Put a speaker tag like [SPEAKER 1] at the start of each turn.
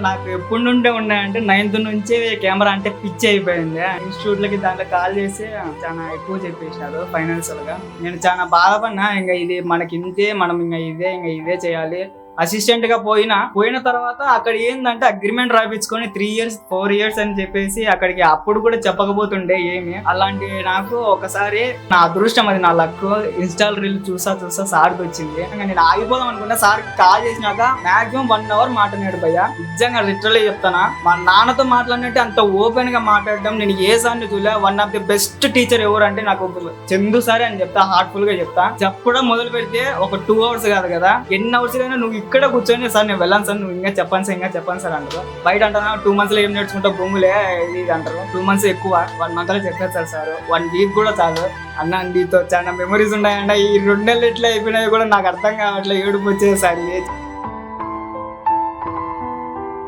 [SPEAKER 1] నాకు ఎప్పుడు నుండే ఉన్నాయంటే 9th నుంచే కెమెరా అంటే పిచ్చి అయిపోయింది. ఇన్స్టిట్యూట్ లకి దాంట్లో కాల్ చేసి చాలా ఎక్కువ చెప్పేసినారు ఫైనాన్షియల్ గా. నేను చాలా బాధపడినా, ఇంకా ఇది మనకి ఇంతే, మనం ఇంకా ఇదే చేయాలి. అసిస్టెంట్ గా పోయిన తర్వాత అక్కడ ఏంటంటే అగ్రిమెంట్ రాయించుకొని 3 years 4 years అని చెప్పేసి అక్కడికి అప్పుడు కూడా చెప్పకపోతుండే ఏమి. అలాంటి నాకు ఒకసారి నా అదృష్టం, అది నా లక్, ఇన్స్టాల్ రీల్ చూసా సార్కి వచ్చింది. నేను ఆగిపోదాం అనుకున్నా. సార్ కాల్ చేసినాక మాక్సిమం 1 hour మాట్లాడినాడు భయ్య. నిజంగా లిటరల్లీ చెప్తానా, మా నాన్నతో మాట్లాడినట్టే అంత ఓపెన్ గా మాట్లాడడం నేను ఏ సార్ని చూలే. One of the best teacher ఎవరు అంటే నాకు చందు సారే అని చెప్తా, హార్ట్ఫుల్ గా చెప్తా. చెప్పడం మొదలు పెడితే ఒక 2 hours కాదు కదా, ఎన్ని అవర్స్ అయినా నువ్వు ఇక్కడ కూర్చొని సార్ నేను వెళ్ళాను సార్, నువ్వు ఇంకా చెప్పాను సార్ అంటారు. బయట అంటారా 2 months లో ఏం నేర్చుకుంటావు బొంగులే ఇది అంటారు. 2 months ఎక్కువ, 1 month లో చెప్పారు సార్ 1 week కూడా చాలు. అన్న నీతో చాలా మెమరీస్ ఉన్నాయంట. ఈ 2 నెలలు ఎట్లా అయిపోయినాయి కూడా నాకు అర్థం కావట్లేదు, ఏడుపు వచ్చేసారి.